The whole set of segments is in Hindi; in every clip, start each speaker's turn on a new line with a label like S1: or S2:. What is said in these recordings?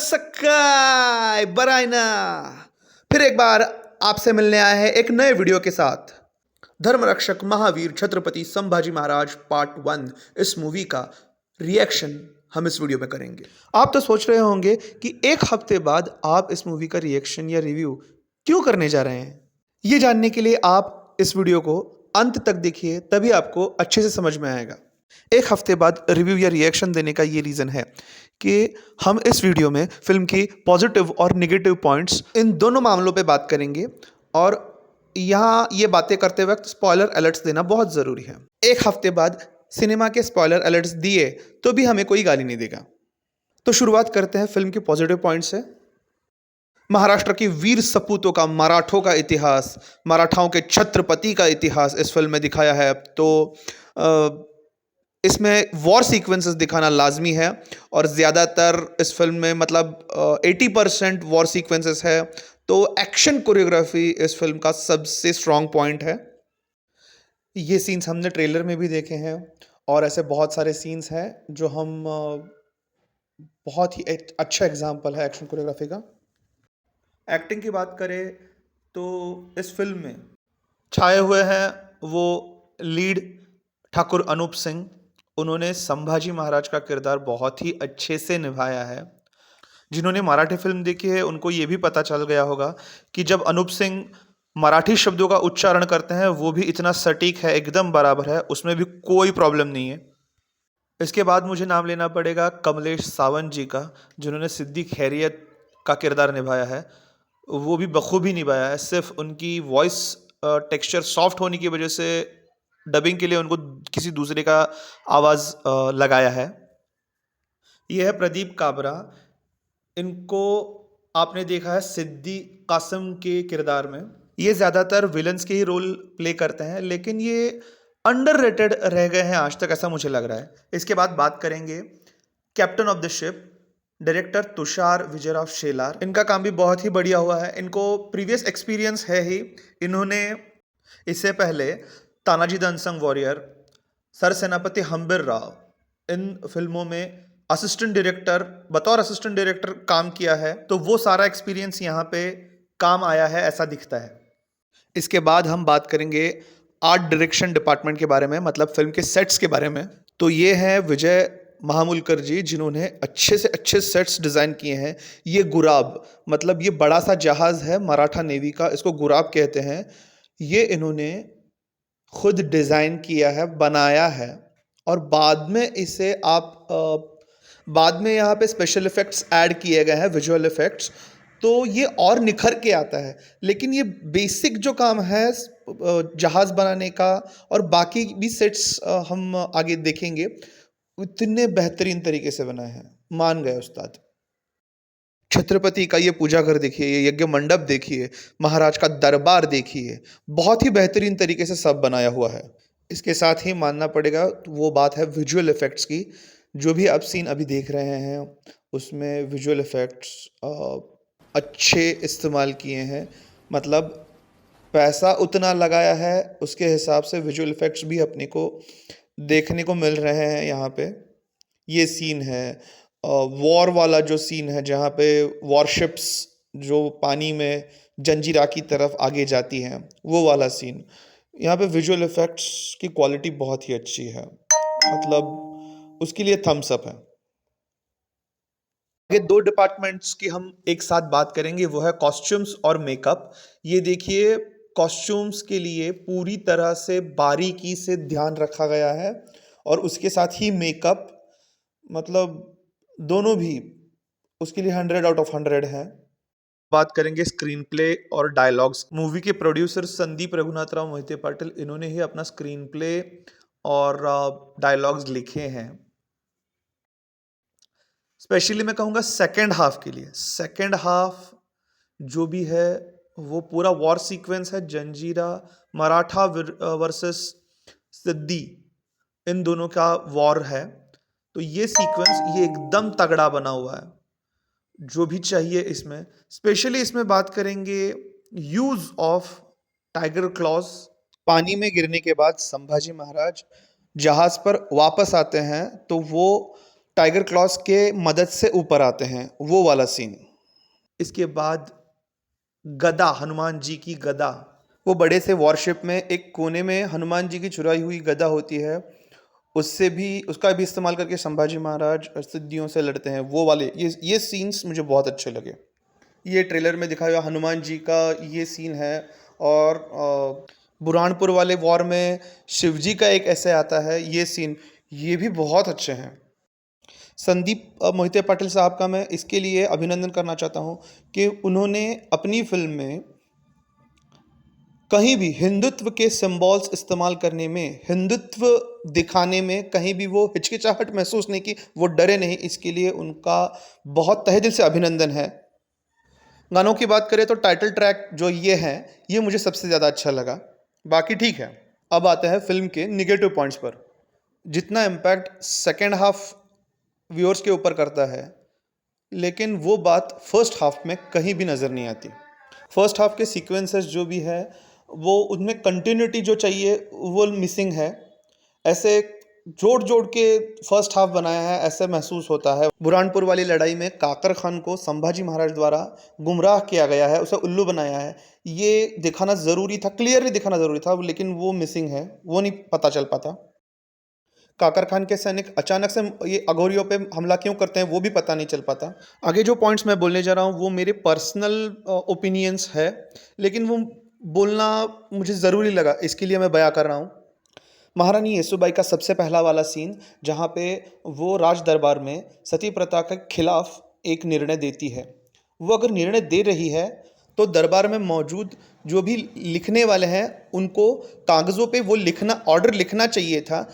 S1: सकाय बराइना फिर एक बार आपसे मिलने आया है एक नए वीडियो के साथ। धर्मरक्षक महावीर छत्रपति संभाजी महाराज पार्ट 1 इस मूवी का रिएक्शन हम इस वीडियो में करेंगे। आप तो सोच रहे होंगे कि एक हफ्ते बाद आप इस मूवी का रिएक्शन या रिव्यू क्यों करने जा रहे हैं। ये जानने के लिए आप इस वीडियो को अंत तक देखिए, तभी आपको अच्छे से समझ में आएगा। एक हफ्ते बाद रिव्यू या रिएक्शन देने का ये रीज़न है कि हम इस वीडियो में फिल्म की पॉजिटिव और नेगेटिव पॉइंट्स इन दोनों मामलों पे बात करेंगे, और यहाँ ये बातें करते वक्त स्पॉइलर अलर्ट्स देना बहुत ज़रूरी है। एक हफ्ते बाद सिनेमा के स्पॉइलर अलर्ट्स दिए तो भी हमें कोई गाली नहीं देगा। तो शुरुआत करते हैं फिल्म के पॉजिटिव पॉइंट से। महाराष्ट्र की वीर सपूतों का, मराठों का इतिहास, मराठाओं के छत्रपति का इतिहास इस फिल्म में दिखाया है। तो इसमें वॉर सीक्वेंसेस दिखाना लाजमी है, और ज़्यादातर इस फिल्म में मतलब 80% वॉर सीक्वेंसेस है। तो एक्शन कोरियोग्राफी इस फिल्म का सबसे स्ट्रॉन्ग पॉइंट है। ये सीन्स हमने ट्रेलर में भी देखे हैं, और ऐसे बहुत सारे सीन्स हैं जो हम बहुत ही एक अच्छा एग्जाम्पल है एक्शन कोरियोग्राफी का। एक्टिंग की बात करें तो इस फिल्म में छाए हुए हैं वो लीड ठाकुर अनूप सिंह। उन्होंने संभाजी महाराज का किरदार बहुत ही अच्छे से निभाया है। जिन्होंने मराठी फिल्म देखी है उनको ये भी पता चल गया होगा कि जब अनूप सिंह मराठी शब्दों का उच्चारण करते हैं वो भी इतना सटीक है, एकदम बराबर है, उसमें भी कोई प्रॉब्लम नहीं है। इसके बाद मुझे नाम लेना पड़ेगा कमलेश सावंत जी का, जिन्होंने सिद्दी खैरियत का किरदार निभाया है। वो भी बखूबी निभाया है। सिर्फ उनकी वॉइस टेक्सचर सॉफ्ट होने की वजह से डबिंग के लिए उनको किसी दूसरे का आवाज़ लगाया है। यह है प्रदीप काबरा। इनको आपने देखा है सिद्दी कासिम के किरदार में। ये ज़्यादातर विलन्स के ही रोल प्ले करते हैं, लेकिन ये अंडररेटेड रह गए हैं आज तक, ऐसा मुझे लग रहा है। इसके बाद बात करेंगे captain of the ship, director Tushar Vijayrao Shelar. इनका काम भी बहुत ही बढ़िया हुआ है। इनको प्रीवियस एक्सपीरियंस है ही। इन्होंने इससे पहले Tanaji the unsung warrior, sir सेनापति हम्बिर राव, इन फिल्मों में बतौर असिस्टेंट डायरेक्टर काम किया है। तो वो सारा एक्सपीरियंस यहाँ पे काम आया है, ऐसा दिखता है। इसके बाद हम बात करेंगे आर्ट डायरेक्शन डिपार्टमेंट के बारे में, मतलब फिल्म के सेट्स के बारे में। तो ये है विजय महामुलकर जी, जिन्होंने अच्छे से अच्छे सेट्स डिज़ाइन किए हैं। ये गुराब, मतलब ये बड़ा सा जहाज़ है मराठा नेवी का, इसको गुराब कहते हैं। ये इन्होंने खुद डिज़ाइन किया है, बनाया है, और बाद में इसे बाद में यहाँ पे स्पेशल इफ़ेक्ट्स ऐड किए गए हैं, विजुअल इफ़ेक्ट्स, तो ये और निखर के आता है। लेकिन ये बेसिक जो काम है जहाज़ बनाने का, और बाकी भी सेट्स हम आगे देखेंगे, इतने बेहतरीन तरीके से बनाए हैं, मान गए उस्ताद। छत्रपति का ये पूजा घर देखिए, ये यज्ञ मंडप देखिए, महाराज का दरबार देखिए, बहुत ही बेहतरीन तरीके से सब बनाया हुआ है। इसके साथ ही मानना पड़ेगा वो बात है विजुअल इफ़ेक्ट्स की। जो भी आप सीन अभी देख रहे हैं उसमें विजुअल इफ़ेक्ट्स अच्छे इस्तेमाल किए हैं। मतलब पैसा उतना लगाया है, उसके हिसाब से विजुअल इफ़ेक्ट्स भी अपने को देखने को मिल रहे हैं यहाँ पे। ये सीन है वॉर वाला, जो सीन है जहाँ पे वॉरशिप्स जो पानी में जंजीरा की तरफ आगे जाती हैं, वो वाला सीन। यहाँ पे विजुअल इफ़ेक्ट्स की क्वालिटी बहुत ही अच्छी है, मतलब उसके लिए थम्स अप है। आगे दो डिपार्टमेंट्स की हम एक साथ बात करेंगे, वो है कॉस्ट्यूम्स और मेकअप। ये देखिए, कॉस्ट्यूम्स के लिए पूरी तरह से बारीकी से ध्यान रखा गया है, और उसके साथ ही मेकअप, मतलब दोनों भी उसके लिए 100 आउट ऑफ 100 है। बात करेंगे स्क्रीन प्ले और डायलॉग्स। मूवी के प्रोड्यूसर संदीप रघुनाथ राव मोहिते पाटिल, इन्होंने ही अपना स्क्रीन प्ले और डायलॉग्स लिखे हैं। स्पेशली मैं कहूँगा सेकेंड हाफ के लिए। सेकेंड हाफ जो भी है वो पूरा वॉर सीक्वेंस है, जंजीरा मराठा वर्सेस सिद्दी, इन दोनों का वॉर है। तो ये सीक्वेंस ये एकदम तगड़ा बना हुआ है, जो भी चाहिए इसमें। स्पेशली इसमें बात करेंगे यूज ऑफ टाइगर क्लॉज। पानी में गिरने के बाद संभाजी महाराज जहाज पर वापस आते हैं, तो वो टाइगर क्लॉस के मदद से ऊपर आते हैं, वो वाला सीन। इसके बाद गदा, हनुमान जी की गदा, वो बड़े से वॉरशिप में एक कोने में हनुमान जी की चुराई हुई गदा होती है, उसका भी इस्तेमाल करके संभाजी महाराज सिद्धियों से लड़ते हैं। वो वाले ये सीन्स मुझे बहुत अच्छे लगे। ये ट्रेलर में दिखाया हुआ हनुमान जी का ये सीन है। और बुरहानपुर वाले वॉर में शिवजी का एक ऐसे आता है ये सीन, ये भी बहुत अच्छे हैं। संदीप मोहिते पाटिल साहब का मैं इसके लिए अभिनंदन करना चाहता हूँ कि उन्होंने अपनी फिल्म में कहीं भी हिंदुत्व के सिंबल्स इस्तेमाल करने में, हिंदुत्व दिखाने में कहीं भी वो हिचकिचाहट महसूस नहीं की, वो डरे नहीं। इसके लिए उनका बहुत तहे दिल से अभिनंदन है। गानों की बात करें तो टाइटल ट्रैक जो ये है, ये मुझे सबसे ज़्यादा अच्छा लगा। बाकी ठीक है। अब आते हैं फिल्म के निगेटिव पॉइंट्स पर। जितना इम्पैक्ट सेकेंड हाफ व्यूअर्स के ऊपर करता है, लेकिन वो बात फर्स्ट हाफ में कहीं भी नज़र नहीं आती। फर्स्ट हाफ के सीक्वेंसेस जो भी है, वो उनमें कंटिन्यूटी जो चाहिए वो मिसिंग है। ऐसे जोड़ जोड़ के फर्स्ट हाफ बनाया है, ऐसे महसूस होता है। बुरहानपुर वाली लड़ाई में काकर खान को संभाजी महाराज द्वारा गुमराह किया गया है, उसे उल्लू बनाया है, ये दिखाना ज़रूरी था, क्लियरली दिखाना ज़रूरी था, लेकिन वो मिसिंग है, वो नहीं पता चल पाता। काकर खान के सैनिक अचानक से ये अघोरियों पे हमला क्यों करते हैं वो भी पता नहीं चल पाता। आगे जो पॉइंट्स मैं बोलने जा रहा हूँ वो मेरे पर्सनल ओपिनियंस है, लेकिन वो बोलना मुझे ज़रूरी लगा, इसके लिए मैं बयां कर रहा हूँ। महारानी येसुबाई का सबसे पहला वाला सीन, जहाँ पे वो राज दरबार में सती प्रथा के खिलाफ एक निर्णय देती है। वो अगर निर्णय दे रही है तो दरबार में मौजूद जो भी लिखने वाले हैं उनको कागज़ों पे वो लिखना, ऑर्डर लिखना चाहिए था।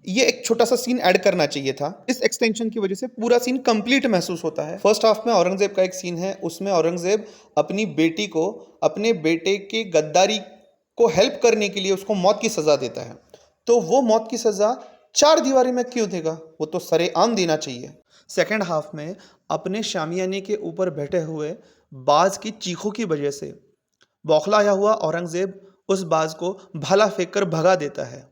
S1: ये एक छोटा सा सीन ऐड करना चाहिए था। इस एक्सटेंशन की वजह से पूरा सीन कंप्लीट महसूस होता है। फर्स्ट हाफ में औरंगजेब का एक सीन है, उसमें औरंगजेब अपनी बेटी को, अपने बेटे की गद्दारी को हेल्प करने के लिए उसको मौत की सज़ा देता है। तो वो मौत की सज़ा चार दीवारी में क्यों देगा, वो तो सरेआम देना चाहिए। सेकेंड हाफ में अपने शामियाने के ऊपर बैठे हुए बाज की चीखों की वजह से बौखलाया हुआ औरंगजेब उस बाज को भाला फेंक कर भगा देता है,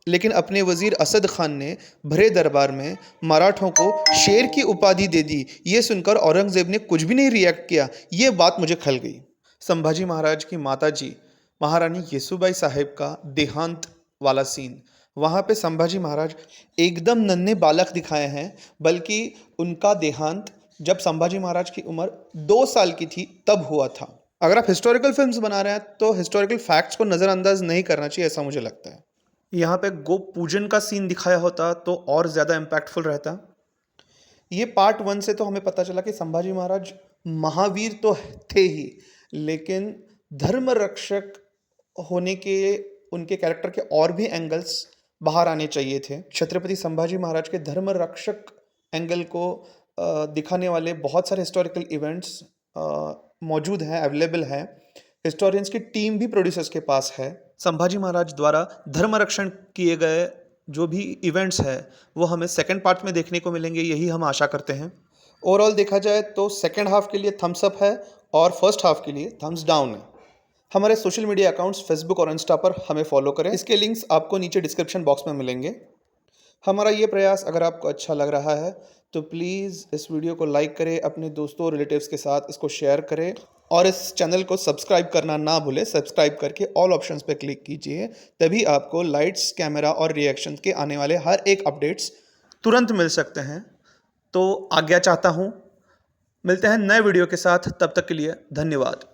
S1: लेकिन अपने वजीर असद खान ने भरे दरबार में मराठों को शेर की उपाधि दे दी। ये सुनकर औरंगजेब ने कुछ भी नहीं रिएक्ट किया। ये बात मुझे खल गई। संभाजी महाराज की माताजी महारानी येसुबाई साहेब का देहांत वाला सीन, वहाँ पे संभाजी महाराज एकदम नन्हे बालक दिखाए हैं, बल्कि उनका देहांत जब संभाजी महाराज की उम्र 2 साल की थी तब हुआ था। अगर आप हिस्टोरिकल फिल्म्स बना रहे हैं तो हिस्टोरिकल फैक्ट्स को नज़रअंदाज नहीं करना चाहिए, ऐसा मुझे लगता है। यहाँ पे गोप पूजन का सीन दिखाया होता तो और ज़्यादा इम्पैक्टफुल रहता। ये पार्ट 1 से तो हमें पता चला कि संभाजी महाराज महावीर तो थे ही, लेकिन धर्म रक्षक होने के उनके कैरेक्टर के और भी एंगल्स बाहर आने चाहिए थे। छत्रपति संभाजी महाराज के धर्म रक्षक एंगल को दिखाने वाले बहुत सारे हिस्टोरिकल इवेंट्स मौजूद हैं, अवेलेबल हैं। हिस्टोरियंस की टीम भी प्रोड्यूसर्स के पास है। संभाजी महाराज द्वारा धर्म रक्षण किए गए जो भी इवेंट्स है वो हमें सेकंड पार्ट में देखने को मिलेंगे, यही हम आशा करते हैं। ओवरऑल देखा जाए तो सेकंड हाफ के लिए थम्स अप है और फर्स्ट हाफ के लिए थम्स डाउन है। हमारे सोशल मीडिया अकाउंट्स फेसबुक और इंस्टा पर हमें फॉलो करें, इसके लिंक्स आपको नीचे डिस्क्रिप्शन बॉक्स में मिलेंगे। हमारा ये प्रयास अगर आपको अच्छा लग रहा है तो प्लीज़ इस वीडियो को लाइक करें, अपने दोस्तों और रिलेटिव्स के साथ इसको शेयर करें और इस चैनल को सब्सक्राइब करना ना भूलें। सब्सक्राइब करके ऑल ऑप्शंस पर क्लिक कीजिए, तभी आपको लाइट्स, कैमरा और रिएक्शन के आने वाले हर एक अपडेट्स तुरंत मिल सकते हैं। तो आज्ञा चाहता हूँ, मिलते हैं नए वीडियो के साथ, तब तक के लिए धन्यवाद।